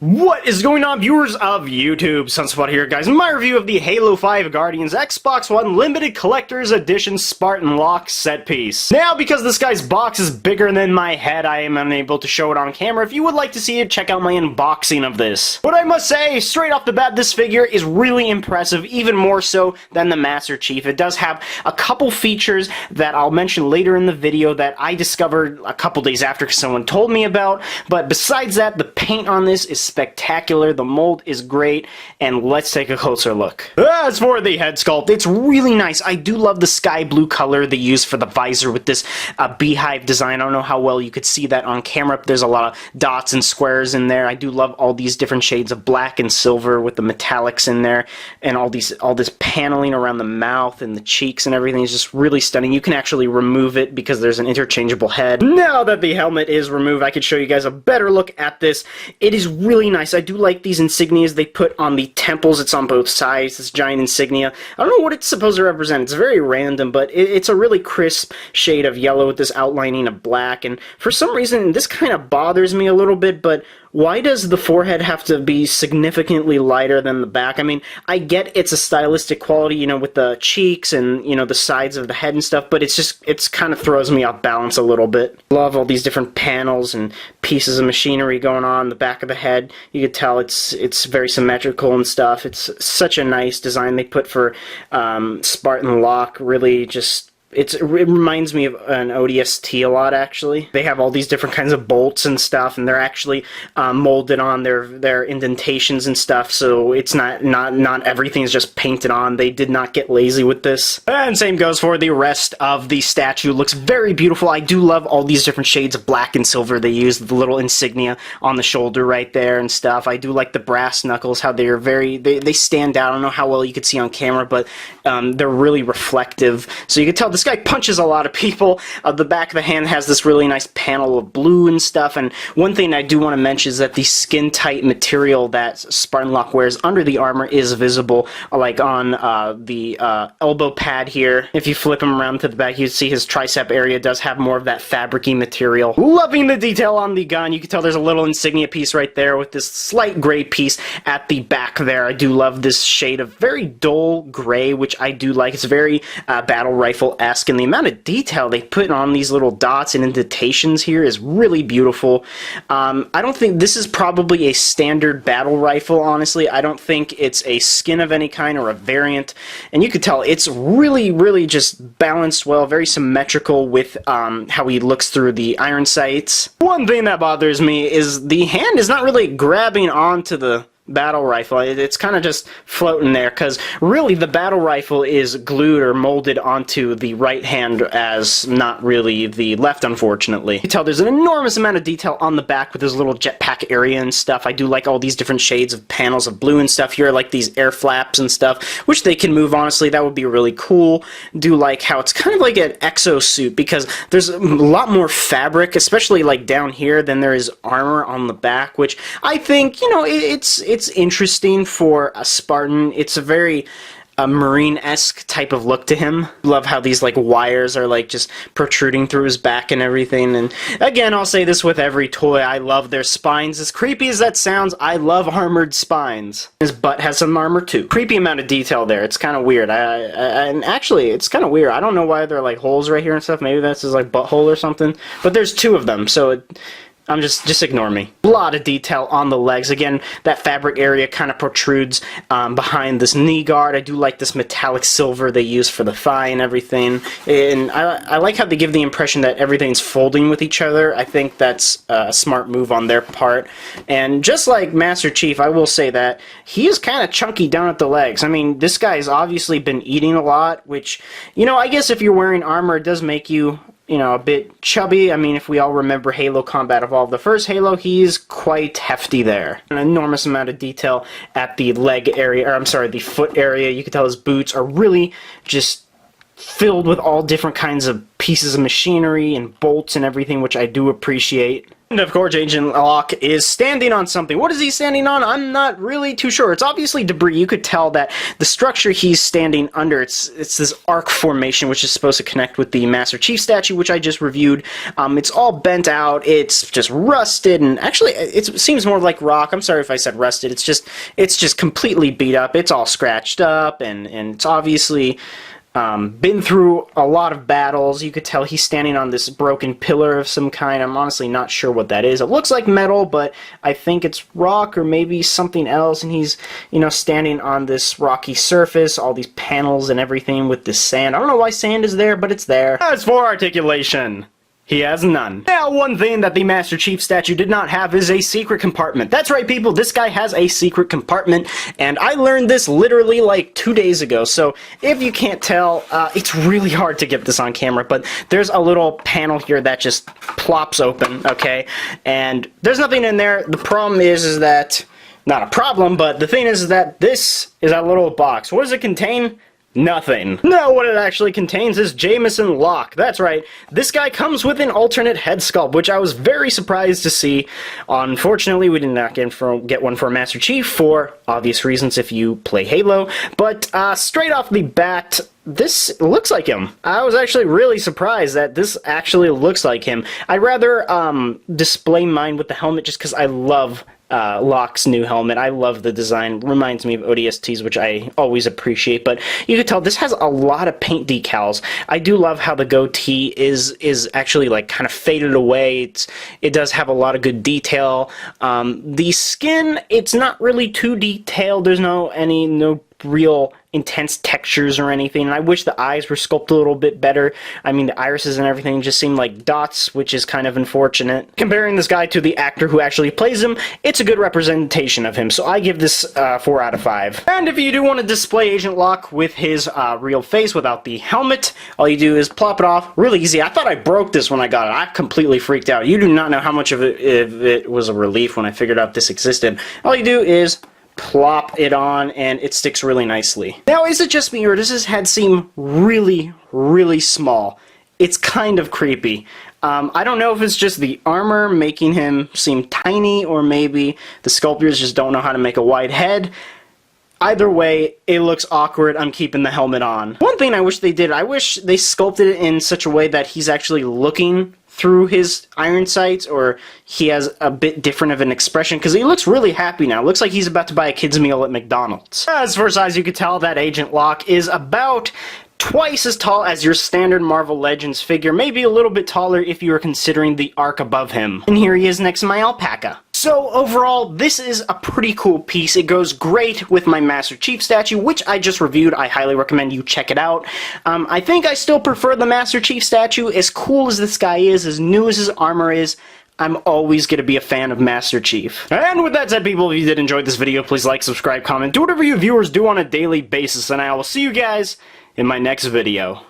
What is going on, viewers of YouTube? Sunspot here, guys. My review of the Halo 5 Guardians Xbox One Limited Collector's Edition Spartan Locke set piece. Now, because this guy's box is bigger than my head, I am unable to show it on camera. If you would like to see it, check out my unboxing of this. But I must say, straight off the bat, this figure is really impressive, even more so than the Master Chief. It does have a couple features that I'll mention later in the video that I discovered a couple days after someone told me about, but besides that, the paint on this is spectacular, the mold is great, and let's take a closer look. As for the head sculpt, it's really nice. I do love the sky blue color they use for the visor with this beehive design. I don't know how well you could see that on camera, but there's a lot of dots and squares in there. I do love all these different shades of black and silver with the metallics in there, and all this paneling around the mouth and the cheeks and everything is just really stunning. You can actually remove it because there's an interchangeable head. Now that the helmet is removed, I could show you guys a better look at this. It is really nice. I do like these insignias they put on the temples. It's on both sides, this giant insignia. I don't know what it's supposed to represent. It's very random, but it's a really crisp shade of yellow with this outlining of black, and for some reason this kind of bothers me a little bit, but why does the forehead have to be significantly lighter than the back? I mean, I get it's a stylistic quality, you know, with the cheeks and, you know, the sides of the head and stuff, but it's kind of throws me off balance a little bit. Love all these different panels and pieces of machinery going on the back of the head. You could tell it's very symmetrical and stuff. It's such a nice design they put for Spartan Locke. Really just... It reminds me of an ODST a lot, actually. They have all these different kinds of bolts and stuff, and they're actually molded on their indentations and stuff, so it's not everything's just painted on. They did not get lazy with this. And same goes for the rest of the statue. Looks very beautiful. I do love all these different shades of black and silver they use, the little insignia on the shoulder right there and stuff. I do like the brass knuckles, how they're they stand out. I don't know how well you could see on camera, but they're really reflective, so you can tell this guy punches a lot of people. The back of the hand has this really nice panel of blue and stuff, and one thing I do want to mention is that the skin-tight material that Spartan Locke wears under the armor is visible, like on the elbow pad here. If you flip him around to the back, you see his tricep area does have more of that fabric-y material. Loving the detail on the gun. You can tell there's a little insignia piece right there with this slight gray piece at the back there. I do love this shade of very dull gray, which I do like. It's very battle rifle-esque, and the amount of detail they put on these little dots and indentations here is really beautiful. I don't think this is probably a standard battle rifle, honestly. I don't think it's a skin of any kind or a variant, and you could tell it's really just balanced well, very symmetrical with how he looks through the iron sights. One thing that bothers me is the hand is not really grabbing onto the battle rifle. It's kind of just floating there, because really the battle rifle is glued or molded onto the right hand as not really the left, unfortunately. You can tell there's an enormous amount of detail on the back with this little jetpack area and stuff. I do like all these different shades of panels of blue and stuff here, like these air flaps and stuff, which they can move. Honestly, that would be really cool. Do like how it's kind of like an exosuit, because there's a lot more fabric, especially like down here, than there is armor on the back, which I think, you know, it's interesting for a Spartan. It's a very Marine-esque type of look to him. Love how these like wires are like just protruding through his back and everything. And again, I'll say this with every toy, I love their spines. As creepy as that sounds, I love armored spines. His butt has some armor too. Creepy amount of detail there. It's kind of weird. And actually, it's kind of weird. I don't know why there are like holes right here and stuff. Maybe that's his like butthole or something. But there's two of them, so just ignore me. A lot of detail on the legs. Again, that fabric area kind of protrudes behind this knee guard. I do like this metallic silver they use for the thigh and everything. And I like how they give the impression that everything's folding with each other. I think that's a smart move on their part. And just like Master Chief, I will say that he is kind of chunky down at the legs. I mean, this guy's obviously been eating a lot, which, you know, I guess if you're wearing armor, it does make you, you know, a bit chubby. I mean, if we all remember Halo Combat Evolved, the first Halo, he's quite hefty there. An enormous amount of detail at the leg area, or I'm sorry, the foot area. You can tell his boots are really just filled with all different kinds of pieces of machinery and bolts and everything, which I do appreciate. And of course, Agent Locke is standing on something. What is he standing on? I'm not really too sure. It's obviously debris. You could tell that the structure he's standing under, it's this arc formation, which is supposed to connect with the Master Chief statue, which I just reviewed. It's all bent out. It's just rusted, and actually, it seems more like rock. I'm sorry if I said rusted. It's just completely beat up. It's all scratched up, and it's obviously been through a lot of battles. You could tell he's standing on this broken pillar of some kind. I'm honestly not sure what that is. It looks like metal, but I think it's rock or maybe something else, and he's, you know, standing on this rocky surface, all these panels and everything with this sand. I don't know why sand is there, but it's there. As for articulation, he has none. Now, one thing that the Master Chief statue did not have is a secret compartment. That's right, people, this guy has a secret compartment, and I learned this literally like 2 days ago, so if you can't tell, it's really hard to get this on camera, but there's a little panel here that just plops open, okay, and there's nothing in there. The problem is that, not a problem, but the thing is that this is a little box. What does it contain? Nothing. No, what it actually contains is Jameson Locke. That's right. This guy comes with an alternate head sculpt, which I was very surprised to see. Unfortunately, we did not get one for Master Chief for obvious reasons if you play Halo. But straight off the bat, this looks like him. I was actually really surprised that this actually looks like him. I'd rather display mine with the helmet just because I love Locke's new helmet. I love the design. Reminds me of ODSTs, which I always appreciate, but you can tell this has a lot of paint decals. I do love how the goatee is actually like kind of faded away. It does have a lot of good detail. The skin, it's not really too detailed. There's no real intense textures or anything, and I wish the eyes were sculpted a little bit better. I mean, the irises and everything just seem like dots, which is kind of unfortunate. Comparing this guy to the actor who actually plays him, it's a good representation of him, so I give this 4 out of 5. And if you do want to display Agent Locke with his real face without the helmet, all you do is plop it off. Really easy. I thought I broke this when I got it. I completely freaked out. You do not know how much of it was a relief when I figured out this existed. All you do is plop it on, and it sticks really nicely. Now, is it just me, or does his head seem really, really small? It's kind of creepy. I don't know if it's just the armor making him seem tiny, or maybe the sculptors just don't know how to make a wide head. Either way, it looks awkward. I'm keeping the helmet on. One thing I wish they did, I wish they sculpted it in such a way that he's actually looking through his iron sights, or he has a bit different of an expression, because he looks really happy now. It looks like he's about to buy a kid's meal at McDonald's. As for size, you can tell that Agent Locke is about twice as tall as your standard Marvel Legends figure, maybe a little bit taller if you are considering the arc above him. And here he is next to my alpaca. So overall, this is a pretty cool piece. It goes great with my Master Chief statue, which I just reviewed. I highly recommend you check it out. I think I still prefer the Master Chief statue. As cool as this guy is, as new as his armor is, I'm always going to be a fan of Master Chief. And with that said, people, if you did enjoy this video, please like, subscribe, comment, do whatever you viewers do on a daily basis, and I will see you guys in my next video.